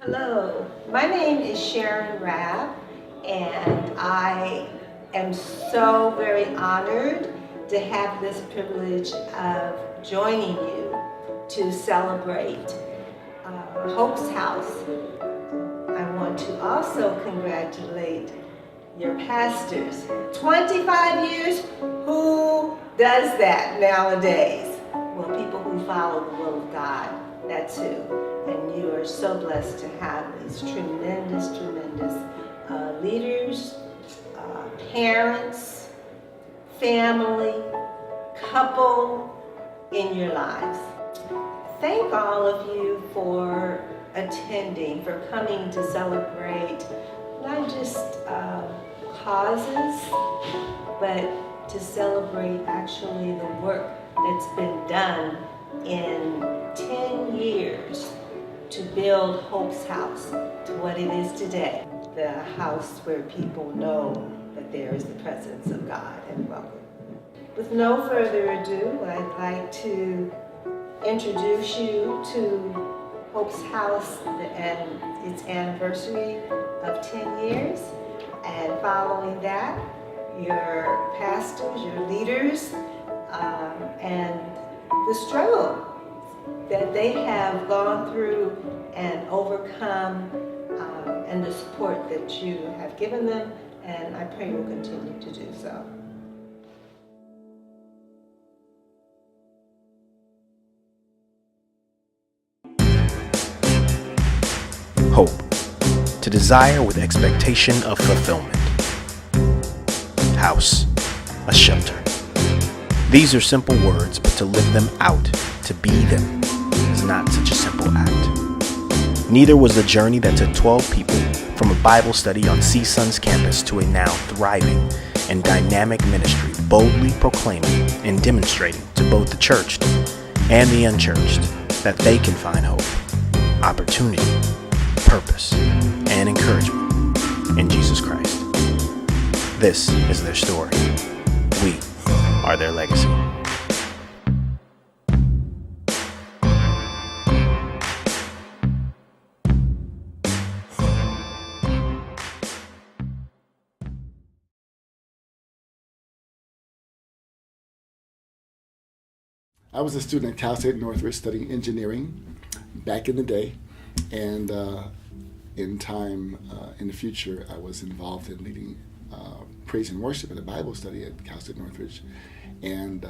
Hello, my name is Sharon Rabb, and I am so very honored to have this privilege of joining you to celebrate Hope's House. I want to also congratulate your pastors. 25 years, who does that nowadays? Well, people who follow the will of God, that too. And you are so blessed to have these tremendous leaders, parents, family, couple in your lives. Thank all of you for attending, for coming to celebrate not just causes, but to celebrate actually the work that's been done in 10 years to build Hope's House to what it is today. The house where people know that there is the presence of God and welcome. With no further ado, I'd like to introduce you to Hope's House and its anniversary of 10 years. And following that, your pastors, your leaders, and the struggle that they have gone through and overcome, and the support that you have given them, and I pray will continue to do so. Hope, to desire with expectation of fulfillment. House, a shelter. These are simple words, but to live them out, to be them, is not such a simple act. Neither was the journey that took 12 people from a Bible study on CSUN's campus to a now thriving and dynamic ministry, boldly proclaiming and demonstrating to both the churched and the unchurched that they can find hope, opportunity, purpose, and encouragement in Jesus Christ. This is their story. We are their legacy. I was a student at Cal State Northridge studying engineering back in the day, and in the future, I was involved in leading praise and worship at a Bible study at Cal State Northridge, and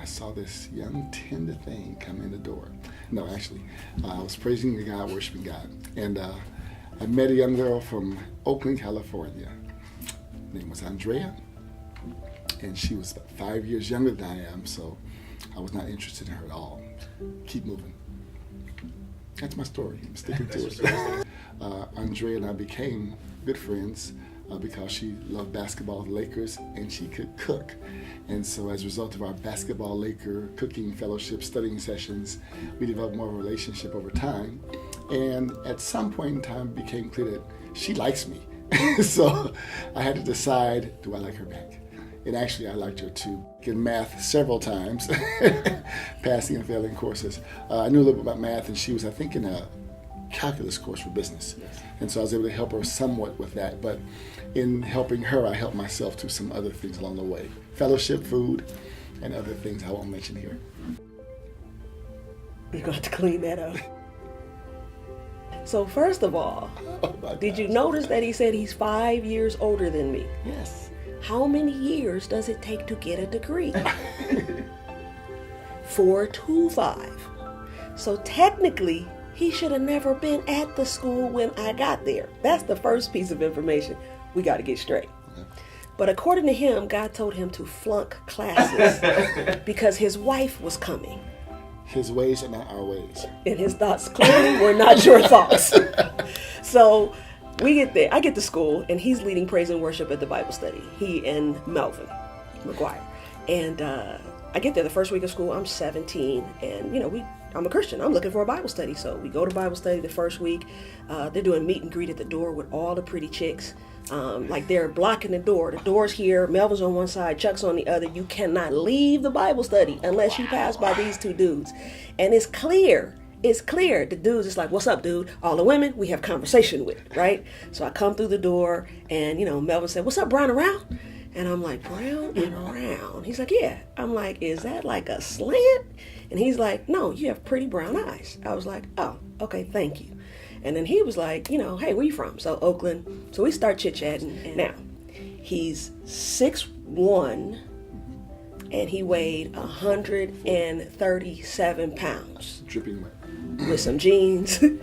I saw this young, tender thing come in the door. No, actually, I was praising God, worshiping God, and I met a young girl from Oakland, California. Her name was Andrea, and she was about 5 years younger than I am, so I was not interested in her at all. Keep moving. That's my story. I'm sticking to it. Andrea and I became good friends because she loved basketball, the Lakers, and she could cook. And so as a result of our basketball, Laker, cooking fellowship, studying sessions, we developed more of a relationship over time. And at some point in time, it became clear that she likes me. So I had to decide, do I like her back? And actually, I liked her too. In math several times, passing and failing courses. I knew a little bit about math, and she was, I think, in a calculus course for business. Yes. And so I was able to help her somewhat with that. But in helping her, I helped myself to some other things along the way. Fellowship, food, and other things I won't mention here. You're going to have to clean that up. So first of all, did you notice that he said he's 5 years older than me? Yes. How many years does it take to get a degree? 4 to 5. So technically, he should have never been at the school when I got there. That's the first piece of information we got to get straight. Okay. But according to him, God told him to flunk classes because his wife was coming. His ways are not our ways. And his thoughts clearly were not your thoughts. So we get there. I get to school, and he's leading praise and worship at the Bible study. He and Melvin McGuire. And I get there the first week of school. I'm 17, and I'm a Christian. I'm looking for a Bible study. So we go to Bible study the first week. They're doing meet and greet at the door with all the pretty chicks. Like they're blocking the door. The door's here. Melvin's on one side, Chuck's on the other. You cannot leave the Bible study unless you pass by these two dudes. And it's clear it's clear the dude's just like, what's up, dude? All the women we have conversation with, right? So I come through the door, and Melvin said, what's up, brown and round? And I'm like, brown and round? He's like, yeah. I'm like, is that like a slant? And he's like, no, you have pretty brown eyes. I was like, oh, okay, thank you. And then he was like, hey, where you from? So Oakland. So we start chit-chatting. And now, he's 6'1", and he weighed 137 pounds. Dripping wet. With some jeans and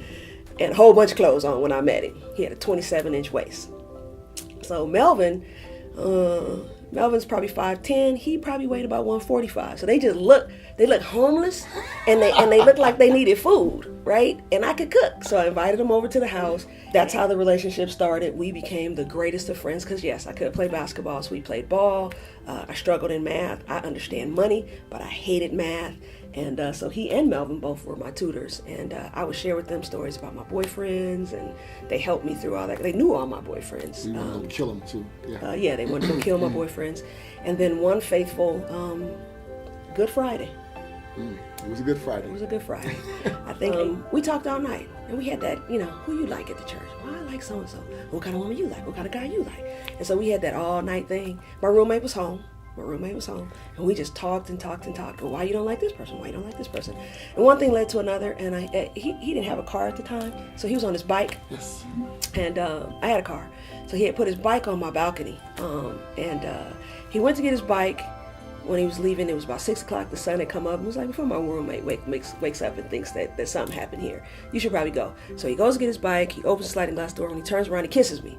a whole bunch of clothes on when I met him. He had a 27-inch waist. So Melvin's probably 5'10". He probably weighed about 145. So they look homeless, and they look like they needed food, right? And I could cook. So I invited them over to the house. That's how the relationship started. We became the greatest of friends because, yes, I could play basketball, so we played ball. I struggled in math. I understand money, but I hated math. And so he and Melvin both were my tutors, and I would share with them stories about my boyfriends, and they helped me through all that. They knew all my boyfriends. You wanted to kill them too. Yeah. Yeah, they wanted to kill my boyfriends. And then one fateful Good Friday. It was a good Friday. It was a good Friday. I think we talked all night, and we had that, who you like at the church? Well, I like so-and-so. What kind of woman you like? What kind of guy you like? And so we had that all night thing. My roommate was home, and we just talked and talked and talked. Why you don't like this person? Why you don't like this person? And one thing led to another, and he didn't have a car at the time, so he was on his bike. Yes. And I had a car, so he had put his bike on my balcony, and he went to get his bike. When he was leaving, it was about 6 o'clock. The sun had come up. It was like before my roommate wakes up and thinks that something happened here. You should probably go. So he goes to get his bike. He opens the sliding glass door. When he turns around, he kisses me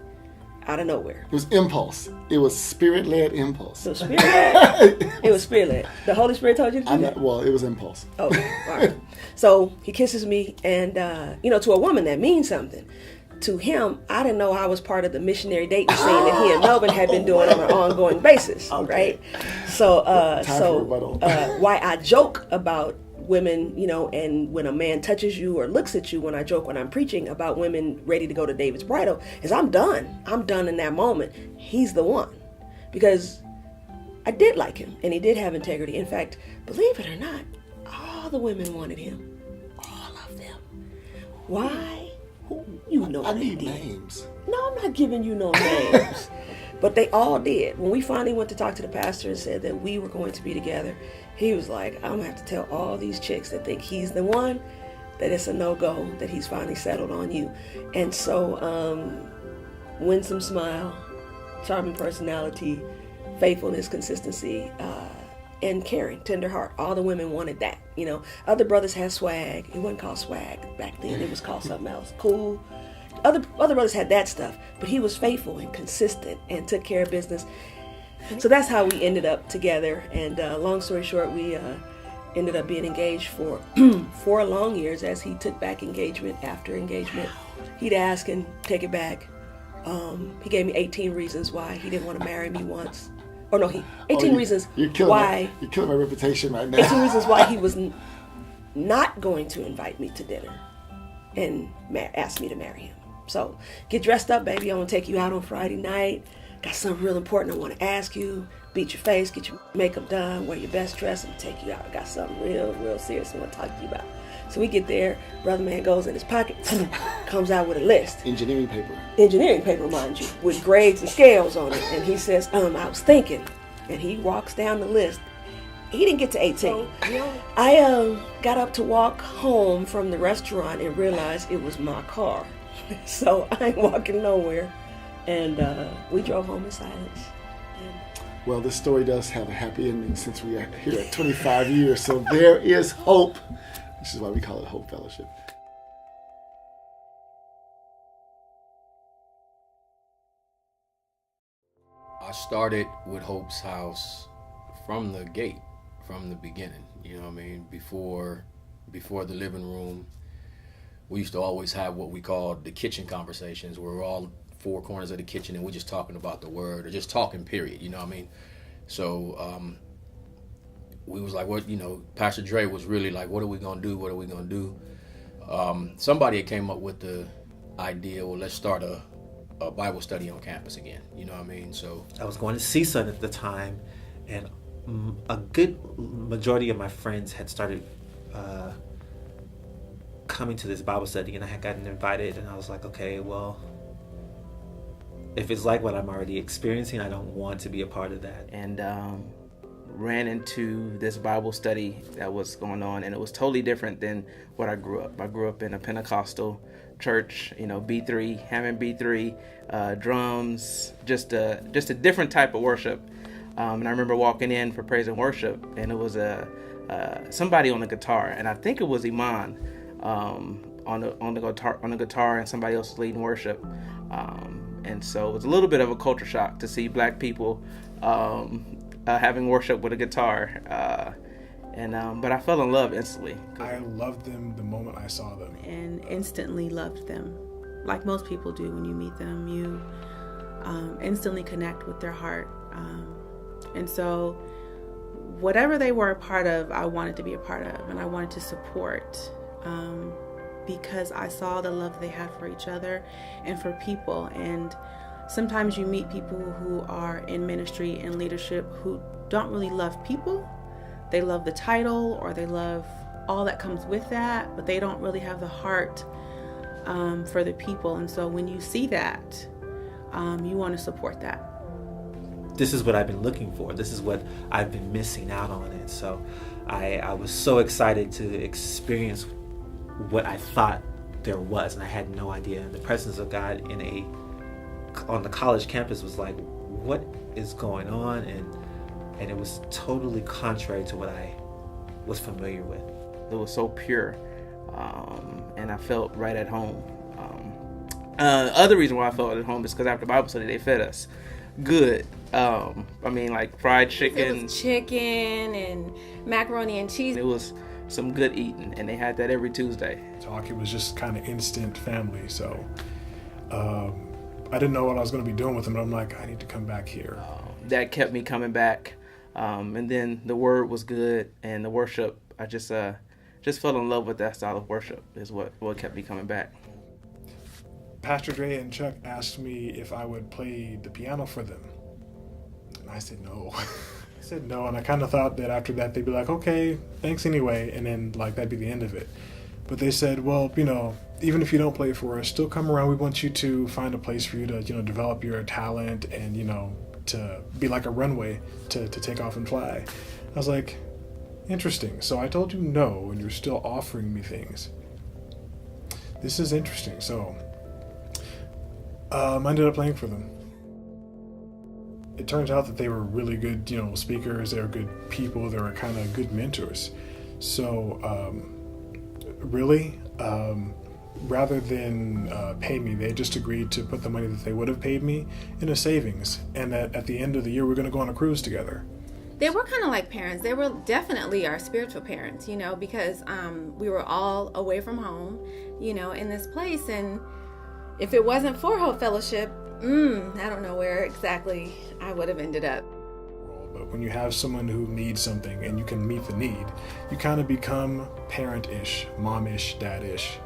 out of nowhere. It was impulse. It was spirit-led impulse. It was spirit-led. It was spirit-led. The Holy Spirit told you to do that? Well, it was impulse. Oh, all right. So he kisses me, and to a woman that means something. To him, I didn't know I was part of the missionary dating scene that he and Melvin had been doing on an ongoing basis, right? So, why I joke about women, and when a man touches you or looks at you, when I joke when I'm preaching about women ready to go to David's bridal, is I'm done. I'm done in that moment. He's the one. Because I did like him, and he did have integrity. In fact, believe it or not, all the women wanted him. All of them. Why? You know I they need did. names. No, I'm not giving you no names. But they all did. When we finally went to talk to the pastor and said that we were going to be together, he was like, I'm going to have to tell all these chicks that think he's the one, that it's a no-go, that he's finally settled on you. And so, winsome smile, charming personality, faithfulness, consistency, and caring, tender heart. All the women wanted that. Other brothers had swag. It wasn't called swag back then. It was called something else. Cool. Other brothers had that stuff, but he was faithful and consistent and took care of business. So that's how we ended up together. And long story short, we ended up being engaged for 4 long years as he took back engagement after engagement. He'd ask and take it back. He gave me 18 reasons why he didn't want to marry me once. 18 reasons why. You're killing my reputation right now. 18 reasons why he was not going to invite me to dinner and ask me to marry him. So, get dressed up, baby. I want to take you out on Friday night. Got something real important I want to ask you. Beat your face, get your makeup done, wear your best dress, and take you out. I got something real serious I want to talk to you about. So we get there, brother man goes in his pocket, comes out with a list. Engineering paper, mind you, with grades and scales on it. And he says, I was thinking. And he walks down the list. He didn't get to 18. I got up to walk home from the restaurant and realized it was my car. So I ain't walking nowhere. And we drove home in silence. Well, this story does have a happy ending since we are here at 25 years. So there is hope. This is why we call it Hope Fellowship. I started with Hope's house from the gate, from the beginning. You know what I mean? Before the living room, we used to always have what we called the kitchen conversations, where we're all 4 corners of the kitchen and we're just talking about the word, or just talking, period. You know what I mean? So we was like, Pastor Dre was really like, what are we gonna do? What are we gonna do? Somebody had came up with the idea, well, let's start a Bible study on campus again. You know what I mean? So I was going to CSUN at the time, and a good majority of my friends had started coming to this Bible study, and I had gotten invited, and I was like, okay, well, if it's like what I'm already experiencing, I don't want to be a part of that. And ran into this Bible study that was going on, and it was totally different than what I grew up. I grew up in a Pentecostal church, B3, Hammond B3, drums, just a different type of worship. And I remember walking in for praise and worship, and it was somebody on the guitar, and I think it was Iman on the guitar, and somebody else was leading worship. And so it was a little bit of a culture shock to see black people having worship with a guitar. But I fell in love instantly. I loved them the moment I saw them. And instantly loved them. Like most people do when you meet them, you instantly connect with their heart. And so whatever they were a part of, I wanted to be a part of, and I wanted to support because I saw the love they had for each other and for people. And sometimes you meet people who are in ministry and leadership who don't really love people. They love the title, or they love all that comes with that, but they don't really have the heart for the people. And so when you see that, you want to support that. This is what I've been looking for. This is what I've been missing out on. And so I was so excited to experience what I thought there was, and I had no idea. And the presence of God on the college campus was like, what is going on? And it was totally contrary to what I was familiar with. It was so pure, and I felt right at home. Other reason why I felt at home is because after Bible study, they fed us good. Like fried chicken. It was chicken and macaroni and cheese. It was some good eating, and they had that every Tuesday. It was just kind of instant family. So I didn't know what I was going to be doing with them, but I'm like, I need to come back here. That kept me coming back. And then the word was good, and the worship, I just fell in love with that style of worship is what kept me coming back. Pastor Dre and Chuck asked me if I would play the piano for them. And I said no. And I kind of thought that after that they'd be like, okay, thanks anyway, and then that'd be the end of it. But they said, well, even if you don't play for us, still come around. We want you to find a place for you to, develop your talent and, to be like a runway to take off and fly. I was like, interesting. So I told you no, and you're still offering me things. This is interesting. So I ended up playing for them. It turns out that they were really good, speakers. They were good people. They were kind of good mentors. So rather than pay me, they just agreed to put the money that they would have paid me in a savings, and that at the end of the year we're going to go on a cruise together. They were kind of like parents. They were definitely our spiritual parents, because we were all away from home, in this place. And if it wasn't for Hope Fellowship, I don't know where exactly I would have ended up. But when you have someone who needs something and you can meet the need, you kind of become parent-ish, mom-ish, dad-ish.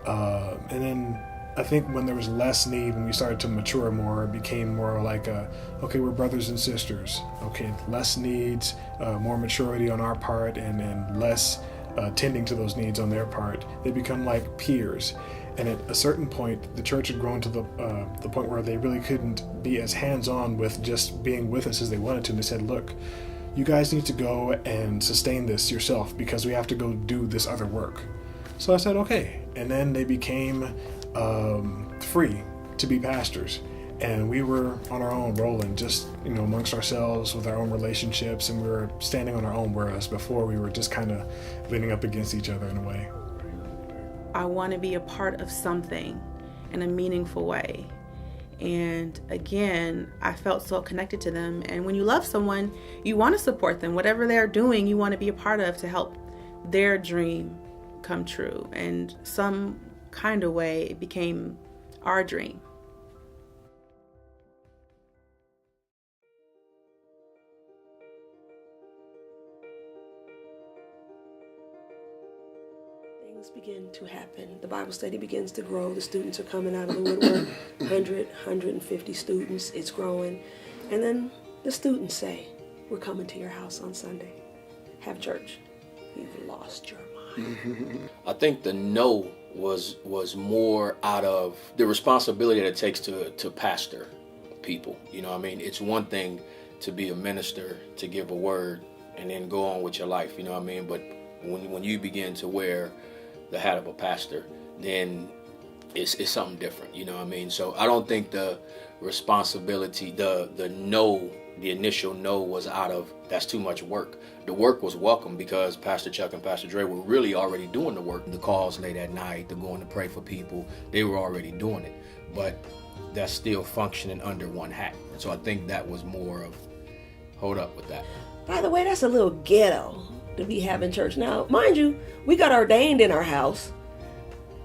And then I think when there was less need, when we started to mature more, it became more like okay, we're brothers and sisters. Okay, less needs, more maturity on our part, and less tending to those needs on their part. They become like peers. And at a certain point, the church had grown to the point where they really couldn't be as hands-on with just being with us as they wanted to. And they said, look, you guys need to go and sustain this yourself because we have to go do this other work. So I said, okay. And then they became free to be pastors. And we were on our own, rolling just, amongst ourselves with our own relationships. And we were standing on our own, whereas before we were just kind of leaning up against each other in a way. I want to be a part of something in a meaningful way. And again, I felt so connected to them. And when you love someone, you want to support them. Whatever they're doing, you want to be a part of to help their dream come true. And some kind of way, it became our dream. Begin to happen. The Bible study begins to grow. The students are coming out of the woodwork. 150 students. It's growing. And then the students say, we're coming to your house on Sunday. Have church. You've lost your mind. I think the no was more out of the responsibility that it takes to pastor people. You know what I mean? It's one thing to be a minister, to give a word, and then go on with your life, you know what I mean? But when you begin to wear the hat of a pastor, then it's something different, you know what I mean? So I don't think the responsibility, the initial no was out of, that's too much work. The work was welcome because Pastor Chuck and Pastor Dre were really already doing the work. The calls late at night, the going to pray for people, they were already doing it. But that's still functioning under one hat. So I think that was more of, hold up with that. By the way, that's a little ghetto to be having church. Now, mind you, we got ordained in our house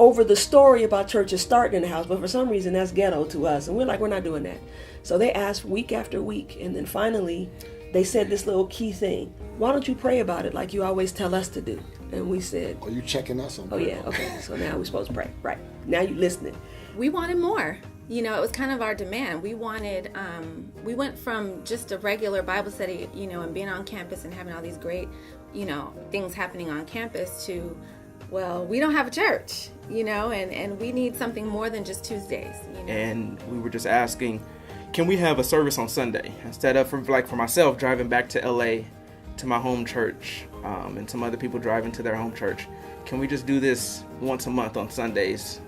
over the story about churches starting in the house, but for some reason that's ghetto to us, and we're like, we're not doing that. So they asked week after week, and then finally they said this little key thing: why don't you pray about it like you always tell us to do? And we said, Are you checking us on? oh yeah, okay, so now we're supposed to pray. Right, now you listening. We wanted more. You know, it was kind of our demand. We wanted, we went from just a regular Bible study, you know, and being on campus and having all these great, you know, things happening on campus to, well, we don't have a church, you know, and we need something more than just Tuesdays, you know. And we were just asking, can we have a service on Sunday? Instead of, for myself, driving back to LA to my home church, and some other people driving to their home church, can we just do this once a month on Sundays,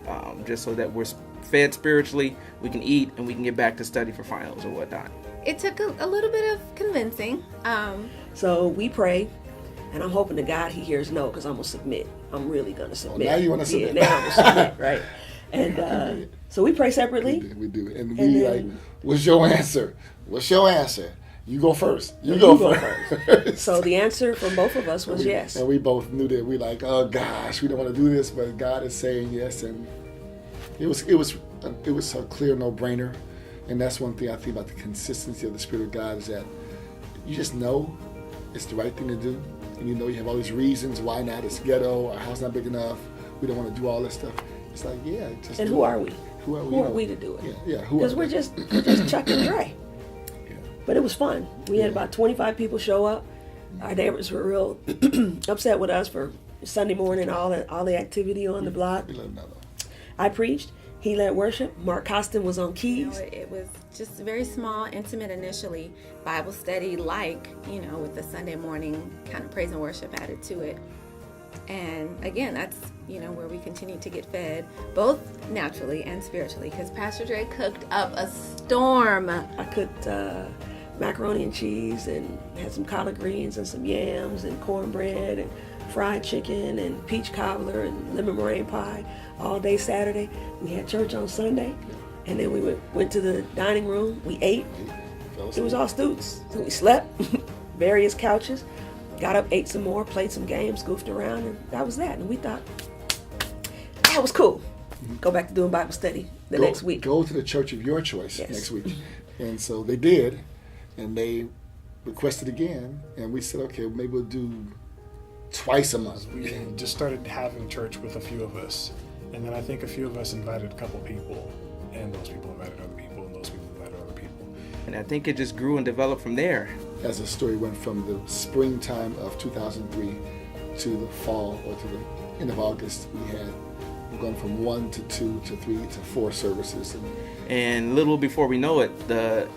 just so that we're fed spiritually, we can eat, and we can get back to study for finals or whatnot? It took a little bit of convincing. So we pray, and I'm hoping to God he hears no, because I'm going to submit. I'm really going to submit. Now you want to submit. Yeah, now I'm going to submit, right? And so we pray separately. We do. And And we then- like, what's your answer? What's your answer? You go first. You go first. So the answer from both of us was yes. And we both knew that. We like, oh gosh, we don't want to do this, but God is saying yes, and it was a clear no-brainer. And that's one thing I think about the consistency of the Spirit of God, is that you just know it's the right thing to do, and you know you have all these reasons why not. It's ghetto, our house not big enough, we don't want to do all this stuff. It's like, yeah, just. And do who it. are we? Who are we? Who are we to do it? Yeah. Who Because are we're we? just Chuck and Dre. Yeah. But it was fun. We had Yeah. about 25 people show up. Our neighbors were real upset with us for Sunday morning, all the activity on the block. We let them know. I preached. He led worship. Mark Costin was on You know, keys. it was just very small, intimate initially, Bible study like, you know, with the Sunday morning kind of praise and worship added to it. And again, that's, you know, where we continue to get fed, both naturally and spiritually, because Pastor Dre cooked up a storm. I cooked macaroni and cheese and had some collard greens and some yams and cornbread and fried chicken and peach cobbler and lemon meringue pie all day Saturday. We had church on Sunday, and then we went to the dining room. We ate. It was all students. So we slept, various couches, got up, ate some more, played some games, goofed around, and that was that. And we thought, that was cool. Go back to doing Bible study next week. Go to the church of your choice Yes. next week. And so they did, and they requested again, and we said, okay, maybe we'll do twice a month. We just started having church with a few of us, and then I think a few of us invited a couple people, and those people invited other people, and those people invited other people. And I think it just grew and developed from there. As the story went from the springtime of 2003 to the fall, or to the end of August, we've gone from 1 to 2 to 3 to 4 services. And little before we know it, the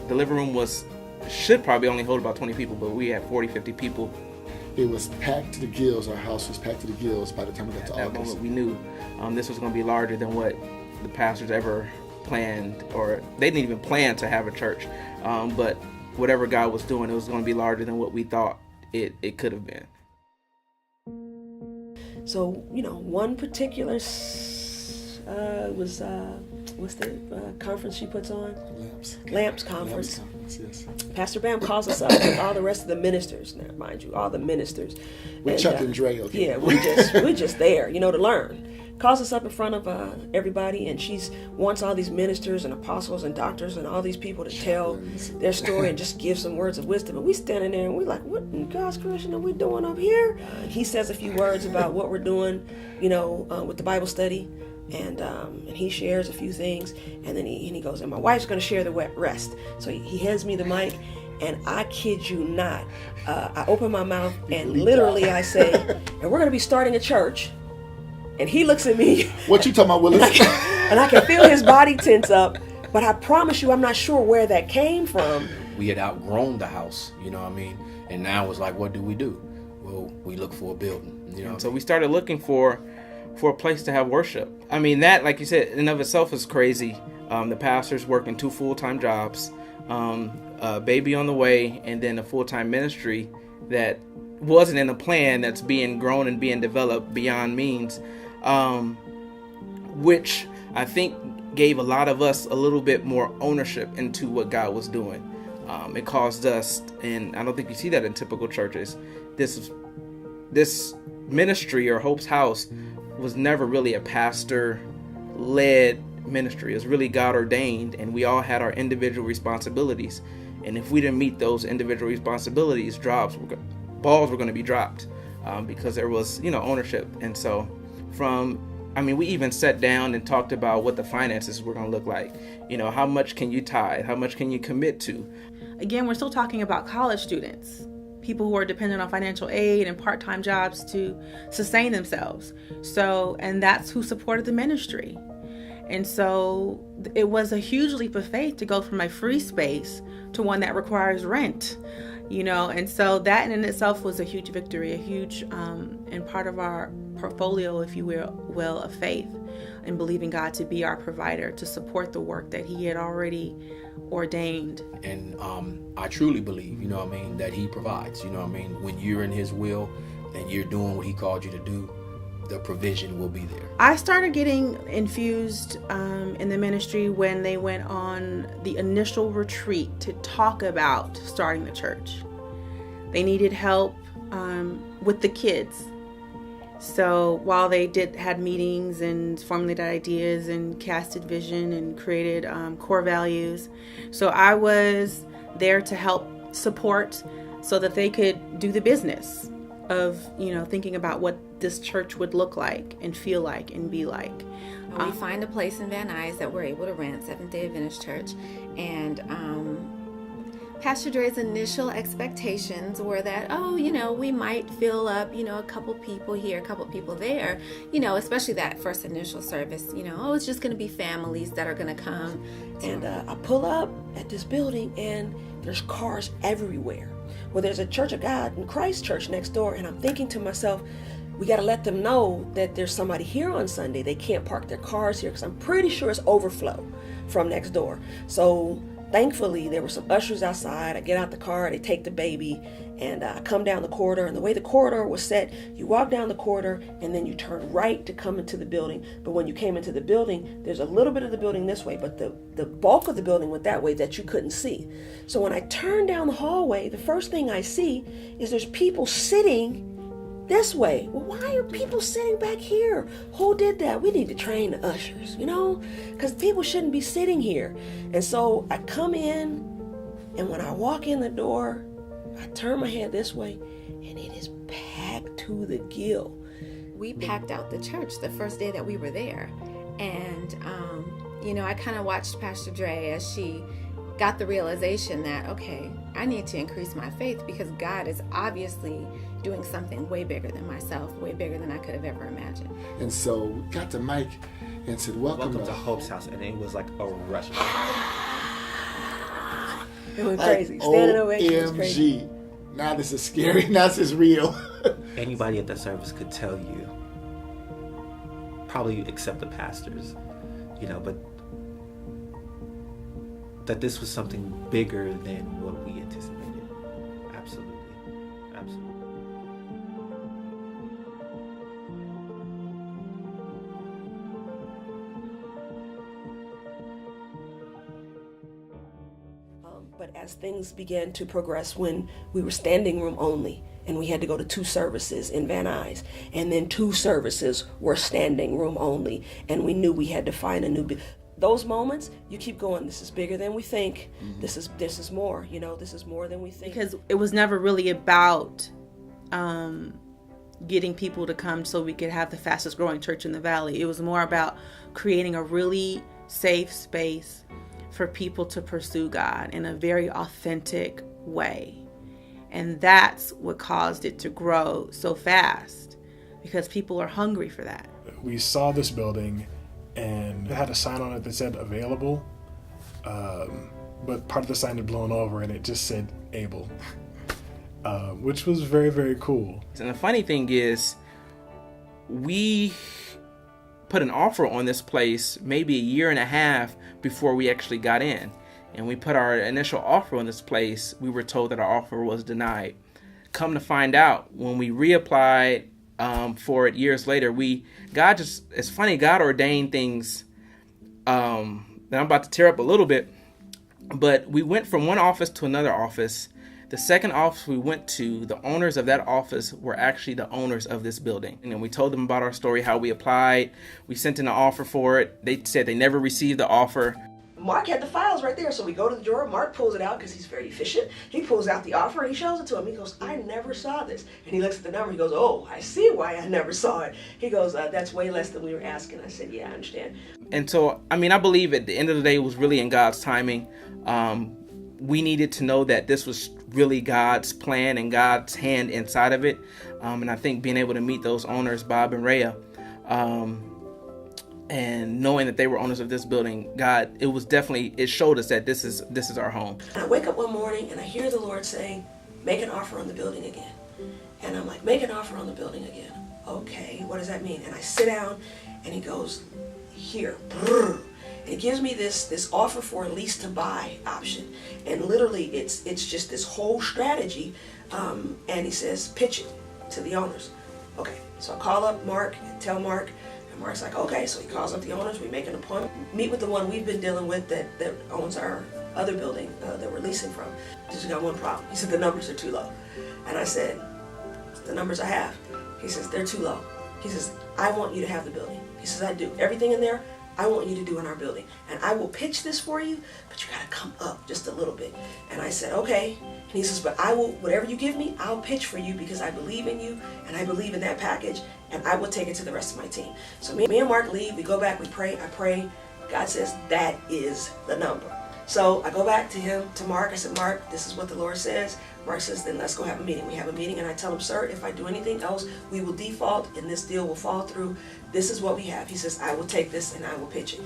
living room should probably only hold about 20 people, but we had 40, 50 people. It was packed to the gills. Our house was packed to the gills by the time we got to At that August. moment, we knew this was going to be larger than what the pastors ever planned, or they didn't even plan to have a church. But whatever God was doing, it was going to be larger than what we thought it could have been. So, you know, one particular was, what's the conference she puts on? Lamps conference. Yes. Pastor Bam calls us up with all the rest of the ministers. Now, mind you, all the ministers. With Chuck and Dre, okay. Yeah, we're just there, you know, to learn. Calls us up in front of everybody, and she wants all these ministers and apostles and doctors and all these people to tell their story and just give some words of wisdom. And we standing there and we're like, what in God's creation are we doing up here? He says a few words about what we're doing, you know, with the Bible study. And he shares a few things, and then he goes, and my wife's going to share the rest. So he hands me the mic, And I kid you not, I open my mouth and literally I say, and we're going to be starting a church. And he looks at me. What you talking about, Willis? And I can feel his body tense up. But I promise you, I'm not sure where that came from. We had outgrown the house, you know what I mean? And now it's like, what do? Well, we look for a building, you know. So we started looking for a place to have worship. I mean, that, like you said, in and of itself is crazy. The pastor's working 2 full-time jobs, a baby on the way, and then a full-time ministry that wasn't in the plan, that's being grown and being developed beyond means, which I think gave a lot of us a little bit more ownership into what God was doing. It caused us, and I don't think you see that in typical churches, this ministry or Hope's House was never really a pastor-led ministry. It was really God ordained, and we all had our individual responsibilities. And if we didn't meet those individual responsibilities, balls were going to be dropped because there was, ownership. And so we even sat down and talked about what the finances were going to look like. How much can you tithe? How much can you commit to? Again, we're still talking about college students, people who are dependent on financial aid and part-time jobs to sustain themselves. And that's who supported the ministry. And so it was a huge leap of faith to go from a free space to one that requires rent, and so that in itself was a huge victory, a huge and part of our portfolio, if you will, of faith, and believing God to be our provider, to support the work that he had already ordained. And I truly believe, that he provides, when you're in his will and you're doing what he called you to do, the provision will be there. I started getting infused in the ministry when they went on the initial retreat to talk about starting the church. They needed help with the kids. So while they had meetings and formulated ideas and casted vision and created core values, so I was there to help support so that they could do the business of thinking about what this church would look like and feel like and be like. We find a place in Van Nuys that we're able to rent, Seventh-day Adventist Church, and Pastor Dre's initial expectations were that, we might fill up, a couple people here, a couple people there, especially that first initial service, it's just going to be families that are going to come. And I pull up at this building and there's cars everywhere. Well, there's a Church of God in Christ Church next door, and I'm thinking to myself, we got to let them know that there's somebody here on Sunday. They can't park their cars here because I'm pretty sure it's overflow from next door. So thankfully, there were some ushers outside. I get out the car, they take the baby, and I come down the corridor. And the way the corridor was set, you walk down the corridor, and then you turn right to come into the building. But when you came into the building, there's a little bit of the building this way, but the bulk of the building went that way that you couldn't see. So when I turn down the hallway, the first thing I see is there's people sitting this way. Well, why are people sitting back here? Who did that? We need to train the ushers, because people shouldn't be sitting here. And so I come in, and when I walk in the door, I turn my head this way, and it is packed to the gill. We packed out the church the first day that we were there. And, I kind of watched Pastor Dre as she got the realization that, okay, I need to increase my faith because God is obviously doing something way bigger than myself, way bigger than I could have ever imagined. And so we got the mic and said, welcome to Hope's House. And it was like a rush. It was crazy. Standing ovation was crazy. OMG. Now this is scary. Now this is real. Anybody at that service could tell you, probably except the pastors, but that this was something bigger than what we anticipated. Absolutely. But as things began to progress, when we were standing room only, and we had to go to 2 services in Van Nuys, and then 2 services were standing room only, and we knew we had to find a new. Those moments, you keep going. This is bigger than we think. Mm-hmm. This is more. This is more than we think. Because it was never really about getting people to come so we could have the fastest growing church in the valley. It was more about creating a really safe space for people to pursue God in a very authentic way. And that's what caused it to grow so fast, because people are hungry for that. We saw this building and it had a sign on it that said available, but part of the sign had blown over and it just said able, which was very, very cool. And the funny thing is, we put an offer on this place maybe a year and a half before we actually got in. And we put our initial offer on this place, we were told that our offer was denied. Come to find out, when we reapplied for it years later, it's funny, God ordained things that I'm about to tear up a little bit, but we went from one office to another office. The second office we went to, the owners of that office were actually the owners of this building. And we told them about our story, how we applied. We sent in an offer for it. They said they never received the offer. Mark had the files right there, so we go to the drawer. Mark pulls it out because he's very efficient. He pulls out the offer and he shows it to him. He goes, I never saw this. And he looks at the number. He goes, oh, I see why I never saw it. He goes, that's way less than we were asking. I said, yeah, I understand. And so, I believe at the end of the day, it was really in God's timing. We needed to know that this was really God's plan and God's hand inside of it. And I think being able to meet those owners, Bob and Rhea, and knowing that they were owners of this building, it showed us that this is our home. And I wake up one morning and I hear the Lord saying, make an offer on the building again. And I'm like, make an offer on the building again. Okay, what does that mean? And I sit down and he goes, here. Brrr. And he gives me this offer for a lease to buy option. And literally it's just this whole strategy. And he says, pitch it to the owners. Okay, so I call up Mark and tell Mark. And Mark's like, okay, so he calls up the owners, we make an appointment, meet with the one we've been dealing with that owns our other building that we're leasing from. Just got one problem. He said, the numbers are too low. And I said, the numbers I have. He says, they're too low. He says, I want you to have the building. He says, I do. Everything in there, I want you to do in our building. And I will pitch this for you, but you gotta come up just a little bit. And I said, okay. And he says, but I will, whatever you give me, I'll pitch for you because I believe in you and I believe in that package and I will take it to the rest of my team. So me and Mark leave, we go back, we pray, I pray. God says, that is the number. So I go back to him, to Mark. I said, Mark, this is what the Lord says. Mark says, then let's go have a meeting. We have a meeting and I tell him, sir, if I do anything else, we will default and this deal will fall through. This is what we have. He says, I will take this and I will pitch it.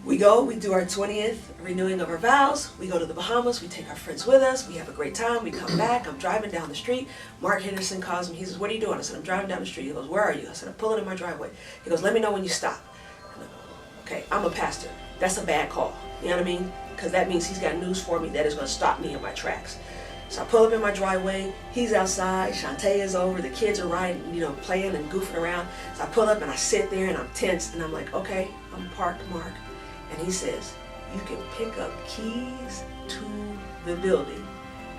We go, we do our 20th renewing of our vows. We go to the Bahamas. We take our friends with us. We have a great time. We come back. I'm driving down the street. Mark Henderson calls me. He says, what are you doing? I said, I'm driving down the street. He goes, where are you? I said, I'm pulling in my driveway. He goes, let me know when you stop. I go, okay, I'm a pastor. That's a bad call. You know what I mean? Because that means he's got news for me that is going to stop me in my tracks. So I pull up in my driveway. He's outside. Shantae is over. The kids are riding, playing and goofing around. So I pull up and I sit there and I'm tense. And I'm like, okay, I'm parked, Mark. And he says, you can pick up keys to the building.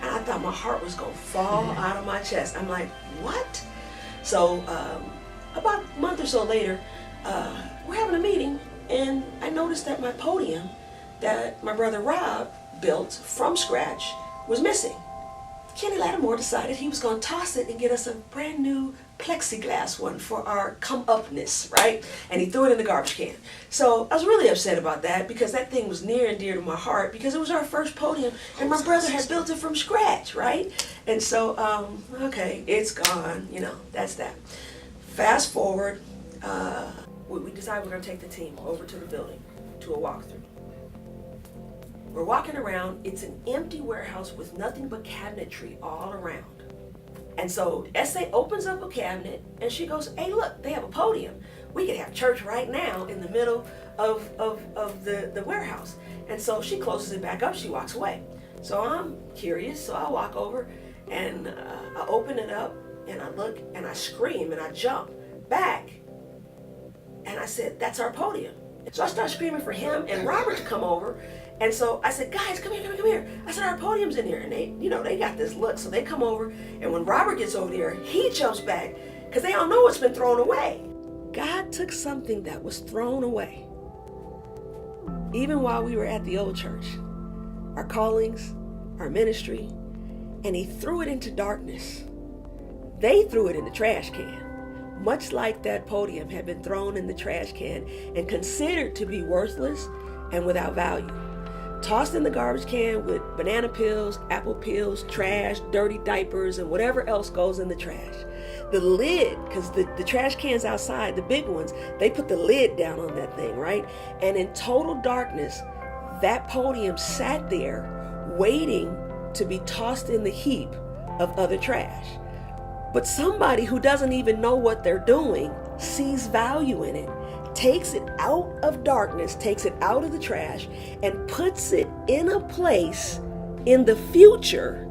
And I thought my heart was going to fall out of my chest. I'm like, what? So about a month or so later, we're having a meeting. And I noticed that my podium that my brother Rob built from scratch was missing. Kenny Lattimore decided he was going to toss it and get us a brand new plexiglass one for our come-upness, right? And he threw it in the garbage can. So I was really upset about that because that thing was near and dear to my heart because it was our first podium and my brother had built it from scratch, right? And so, okay, it's gone, that's that. Fast forward, we decided we're going to take the team over to the building to a walkthrough. We're walking around. It's an empty warehouse with nothing but cabinetry all around. And so S.A. opens up a cabinet and she goes, hey, look, they have a podium. We could have church right now in the middle of the warehouse. And so she closes it back up. She walks away. So I'm curious. So I walk over and I open it up and I look and I scream and I jump back. And I said, that's our podium. So I start screaming for him and Robert to come over. And so I said, guys, come here. I said, our podium's in here. And they got this look. So they come over. And when Robert gets over there, he jumps back because they all know it's been thrown away. God took something that was thrown away, even while we were at the old church, our callings, our ministry, and he threw it into darkness. They threw it in the trash can, much like that podium had been thrown in the trash can and considered to be worthless and without value. tossed in the garbage can with banana peels, apple peels, trash, dirty diapers, and whatever else goes in the trash. The lid, because the trash cans outside, the big ones, they put the lid down on that thing, right? And in total darkness, that podium sat there waiting to be tossed in the heap of other trash. But somebody who doesn't even know what they're doing sees value in it, takes it out of darkness, takes it out of the trash, and puts it in a place in the future,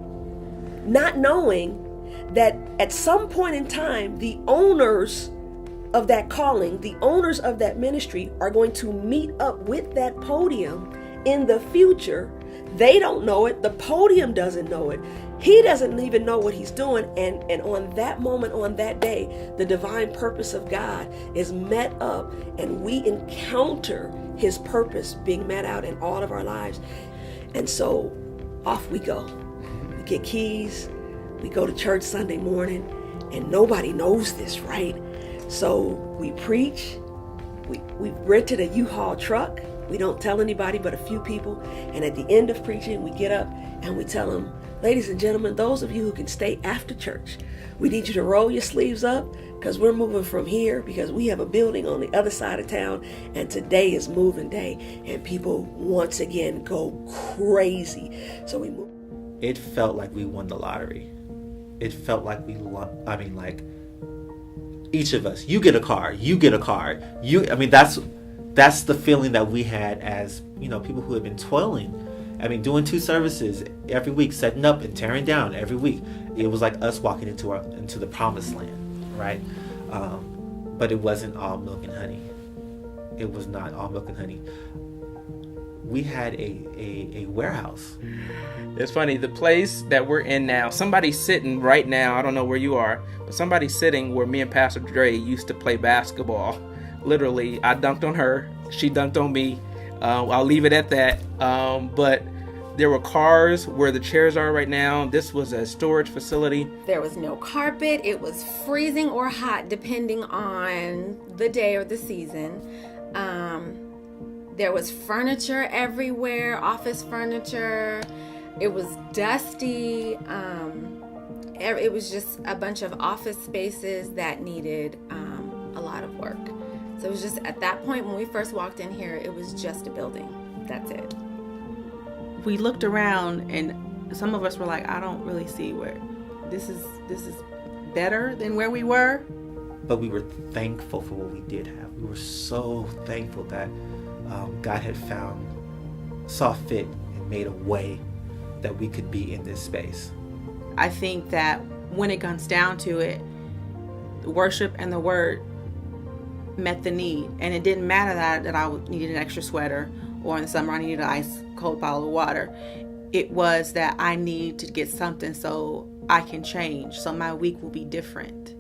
not knowing that at some point in time, the owners of that calling, the owners of that ministry are going to meet up with that podium in the future. They don't know it. The podium doesn't know it. He doesn't even know what he's doing. And on that moment, on that day, the divine purpose of God is met up, and we encounter his purpose being met out in all of our lives. And so off we go. We get keys. We go to church Sunday morning, and nobody knows this, right? So we preach. We rented a U-Haul truck. We don't tell anybody but a few people. And at the end of preaching, we get up and we tell them, ladies and gentlemen, those of you who can stay after church, we need you to roll your sleeves up, because we're moving from here, because we have a building on the other side of town, and today is moving day. And people once again go crazy. So we move. It felt like we won the lottery. It felt like like each of us, you get a car, you get a car. That's the feeling that we had as, people who had been toiling. Doing 2 services every week, setting up and tearing down every week. It was like us walking into the promised land, right? But it wasn't all milk and honey. It was not all milk and honey. We had a warehouse. It's funny, the place that we're in now, somebody's sitting right now, I don't know where you are, but somebody's sitting where me and Pastor Dre used to play basketball. Literally, I dunked on her, she dunked on me. I'll leave it at that. But there were cars where the chairs are right now. This was a storage facility. There was no carpet. It was freezing or hot depending on the day or the season. There was furniture everywhere, office furniture. It was dusty. It was just a bunch of office spaces that needed a lot of work. So it was just at that point when we first walked in here, it was just a building. That's it. We looked around and some of us were like, I don't really see where this is better than where we were. But we were thankful for what we did have. We were so thankful that God had saw fit and made a way that we could be in this space. I think that when it comes down to it, the worship and the word met the need. And it didn't matter that I needed an extra sweater, or in the summer I needed an ice cold bottle of water. It was that I need to get something so I can change, so my week will be different.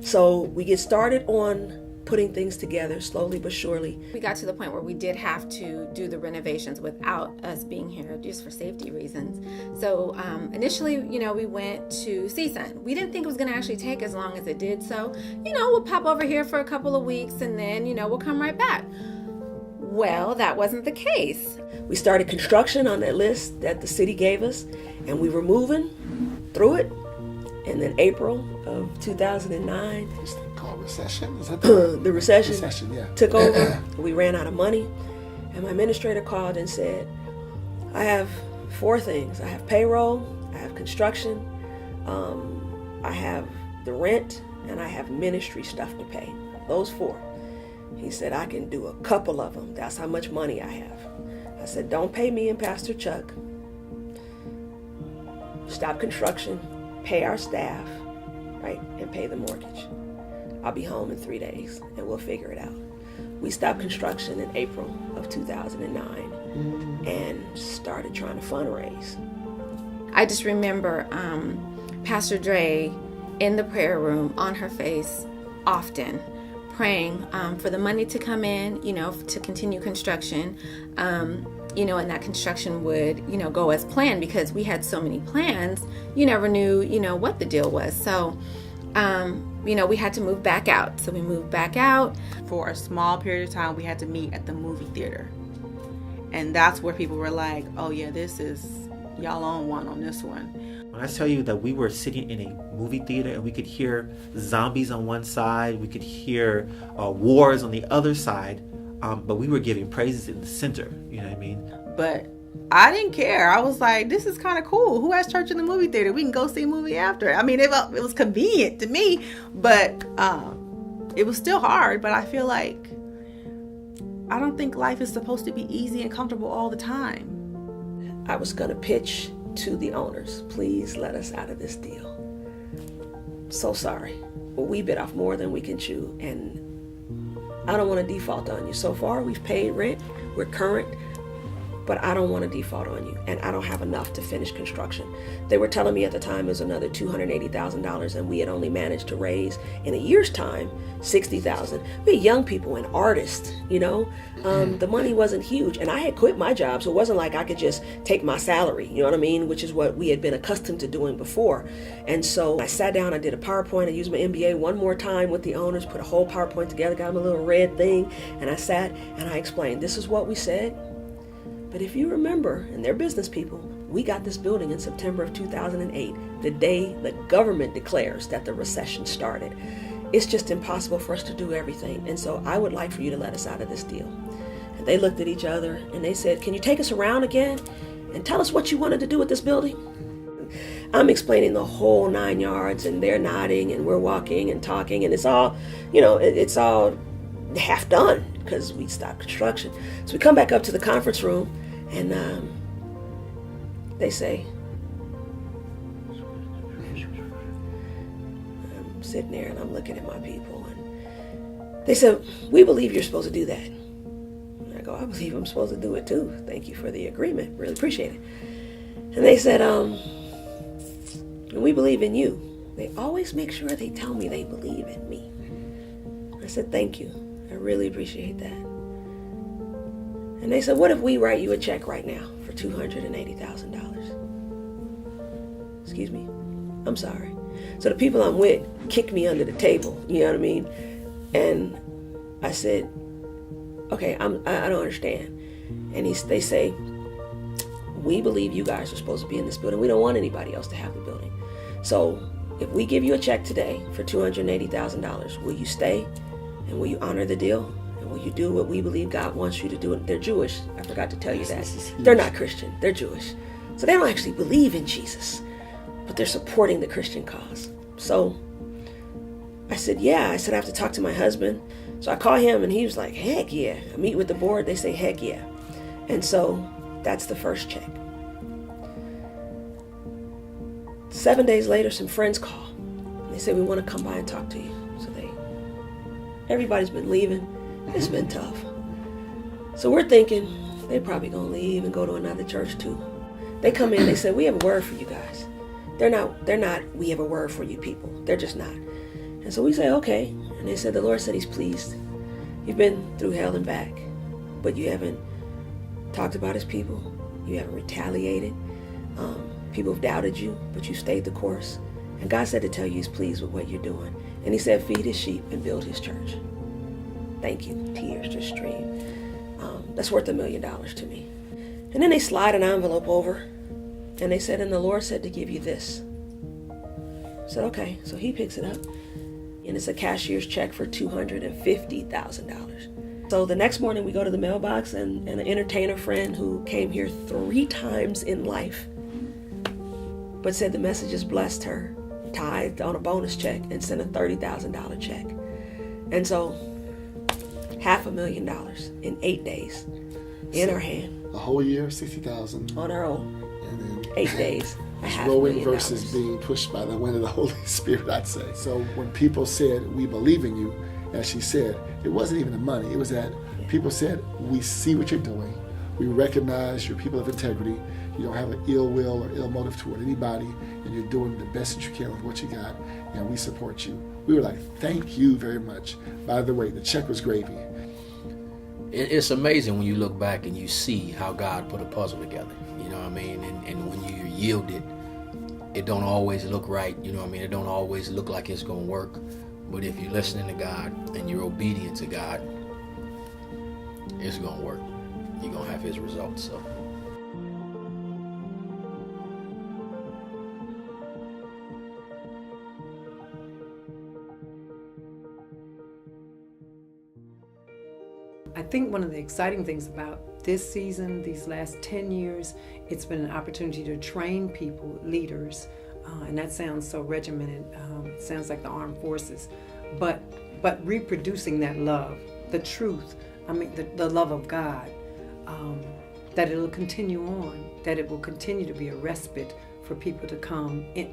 So we get started on putting things together slowly but surely. We got to the point where we did have to do the renovations without us being here, just for safety reasons. So initially, we went to CSUN. We didn't think it was going to actually take as long as it did. So, we'll pop over here for a couple of weeks and then, we'll come right back. Well, that wasn't the case. We started construction on that list that the city gave us, and we were moving through it. And then April of 2009, This thing called recession? Is that the recession yeah. took over. We ran out of money, and my administrator called and said, I have 4 things. I have payroll, I have construction, I have the rent, and I have ministry stuff to pay. Those 4. He said, I can do a couple of them. That's how much money I have. I said, don't pay me and Pastor Chuck. Stop construction, pay our staff, right, and pay the mortgage. I'll be home in 3 days, and we'll figure it out. We stopped construction in April of 2009 and started trying to fundraise. I just remember Pastor Dre in the prayer room on her face often praying for the money to come in, to continue construction, and that construction would, go as planned, because we had so many plans. You never knew, what the deal was. So, we had to move back out. So we moved back out. For a small period of time, we had to meet at the movie theater. And that's where people were like, oh yeah, this is y'all on one on this one. When I tell you that we were sitting in a movie theater and we could hear zombies on one side, we could hear wars on the other side, but we were giving praises in the center, you know what I mean? But I didn't care. I was like, this is kind of cool. Who has church in the movie theater? We can go see a movie after. I mean, it was convenient to me, but it was still hard. But I feel like I don't think life is supposed to be easy and comfortable all the time. I was going to pitch to the owners, please let us out of this deal. So sorry, but we bit off more than we can chew, and I don't want to default on you. So far, we've paid rent, we're current, but I don't want to default on you, and I don't have enough to finish construction. They were telling me at the time it was another $280,000, and we had only managed to raise, in a year's time, $60,000. We're young people and artists, you know. The money wasn't huge, and I had quit my job, so it wasn't like I could just take my salary, you know what I mean, which is what we had been accustomed to doing before. And so I sat down, I did a PowerPoint, I used my MBA one more time with the owners, put a whole PowerPoint together, got them a little red thing, and I sat and I explained, this is what we said. But if you remember, and they're business people, we got this building in September of 2008, the day the government declares that the recession started. It's just impossible for us to do everything. And so I would like for you to let us out of this deal. And they looked at each other and they said, can you take us around again and tell us what you wanted to do with this building? I'm explaining the whole 9 yards, and they're nodding and we're walking and talking, and it's all, you know, it's all half done because we stopped construction. So we come back up to the conference room, and they say, I'm sitting there and I'm looking at my people, and they said, we believe you're supposed to do that. And I go, I believe I'm supposed to do it too. Thank you for the agreement. Really appreciate it. And they said, and we believe in you. They always make sure they tell me they believe in me. I said, thank you. I really appreciate that. And they said, what if we write you a check right now for $280,000? Excuse me? I'm sorry. So the people I'm with kicked me under the table, you know what I mean? And I said, okay, I don't understand. And they say, we believe you guys are supposed to be in this building. We don't want anybody else to have the building. So if we give you a check today for $280,000, will you stay? And will you honor the deal? And will you do what we believe God wants you to do? They're Jewish. I forgot to tell you that. They're not Christian. They're Jewish. So they don't actually believe in Jesus, but they're supporting the Christian cause. So I said, yeah. I said, I have to talk to my husband. So I call him, and he was like, heck yeah. I meet with the board. They say, heck yeah. And so that's the first check. 7 days later, some friends call. And they say, we want to come by and talk to you. So everybody's been leaving. It's been tough. So we're thinking they're probably going to leave and go to another church too. They come in, they say, we have a word for you guys. They're not, we have a word for you people. They're just not. And so we say, okay. And they said, the Lord said he's pleased. You've been through hell and back, but you haven't talked about his people. You haven't retaliated. People have doubted you, but you stayed the course. And God said to tell you he's pleased with what you're doing. And he said, feed his sheep and build his church. Thank you. Tears just stream. That's worth $1 million to me. And then they slide an envelope over, and they said, and the Lord said to give you this. I said, okay. So he picks it up, and it's a cashier's check for $250,000. So the next morning we go to the mailbox, and an entertainer friend who came here 3 times in life, but said the message has blessed her, tithed on a bonus check and sent a $30,000 check. And so $500,000 in 8 days in our hand. A whole year, $60,000 on our own. And then 8 days. Growing versus being pushed by the wind of the Holy Spirit, I'd say. So when people said, we believe in you, as she said, it wasn't even the money. It was that people said, we see what you're doing. We recognize you're people of integrity. You don't have an ill will or ill motive toward anybody, and you're doing the best that you can with what you got, and we support you. We were like, thank you very much. By the way, the check was gravy. It's amazing when you look back and you see how God put a puzzle together, you know what I mean? And when you yield it don't always look right, you know what I mean? It don't always look like it's going to work. But if you're listening to God and you're obedient to God, it's going to work. you're gonna have his results. So. I think one of the exciting things about this season, these last 10 years, it's been an opportunity to train people, leaders, and that sounds so regimented. It sounds like the armed forces, but reproducing that love, the truth, the love of God, that it'll continue on, that it will continue to be a respite for people to come in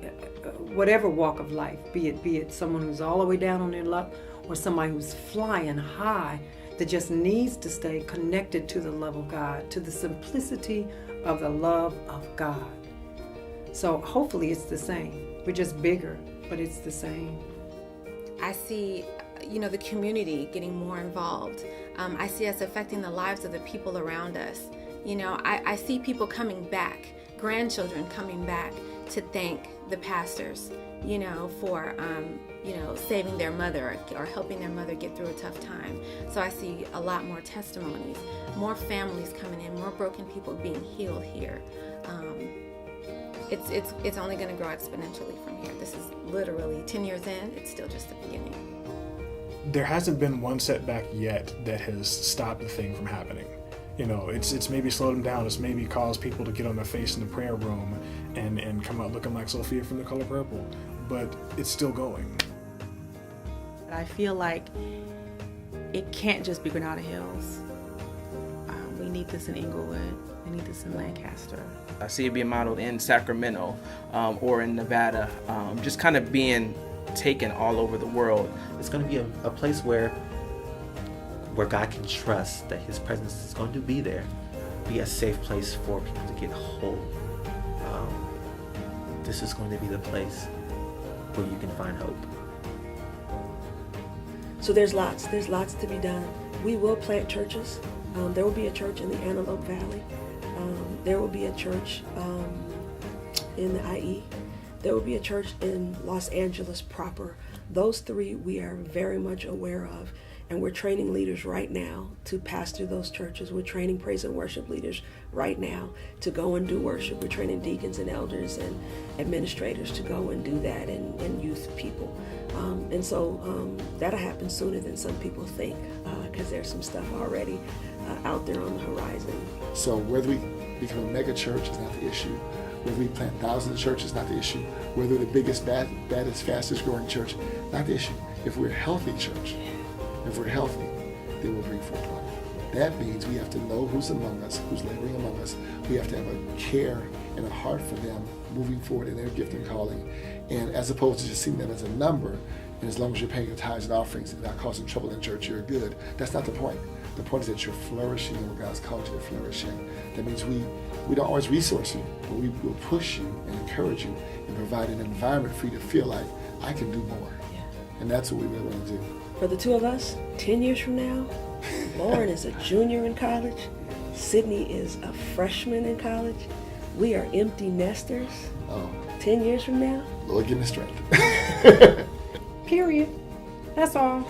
whatever walk of life, be it someone who's all the way down on their luck or somebody who's flying high, that just needs to stay connected to the love of God, to the simplicity of the love of God. So hopefully it's the same. We're just bigger, but it's the same. I see, the community getting more involved. I see us affecting the lives of the people around us. I see people coming back, grandchildren coming back to thank the pastors, for saving their mother or helping their mother get through a tough time. So I see a lot more testimonies, more families coming in, more broken people being healed here. It's only going to grow exponentially from here. This is literally 10 years in, it's still just the beginning. There hasn't been one setback yet that has stopped the thing from happening. It's maybe slowed them down. It's maybe caused people to get on their face in the prayer room and come out looking like Sophia from The Color Purple. But it's still going. I feel like it can't just be Granada Hills. We need this in Inglewood. We need this in Lancaster. I see it being modeled in Sacramento or in Nevada, just kind of being taken all over the world. It's going to be a place where God can trust that his presence is going to be there, be a safe place for people to get whole. This is going to be the place where you can find hope. So there's lots to be done. We will plant churches. There will be a church in the Antelope Valley. There will be a church in the IE. There will be a church in Los Angeles proper. Those three we are very much aware of. And we're training leaders right now to pastor those churches. We're training praise and worship leaders right now to go and do worship. We're training deacons and elders and administrators to go and do that, and youth people. And so that'll happen sooner than some people think, because there's some stuff already out there on the horizon. So whether we become a mega church is not the issue. Whether we plant thousands of churches is not the issue. Whether we're the biggest, baddest, fastest growing church, not the issue. If we're a healthy church, if we're healthy, then we'll bring forth life. That means we have to know who's among us, who's laboring among us. We have to have a care and a heart for them moving forward in their gift and calling. And as opposed to just seeing them as a number, and as long as you're paying your tithes and offerings and not causing trouble in church, you're good. That's not the point. The point is that you're flourishing in what God's called you to flourish in. That means we don't always resource you, but we will push you and encourage you and provide an environment for you to feel like, I can do more. Yeah. And that's what we really want to do. For the two of us, 10 years from now, Lauren is a junior in college. Sydney is a freshman in college. We are empty nesters. 10 years from now. Lord, give me strength. Period. That's all.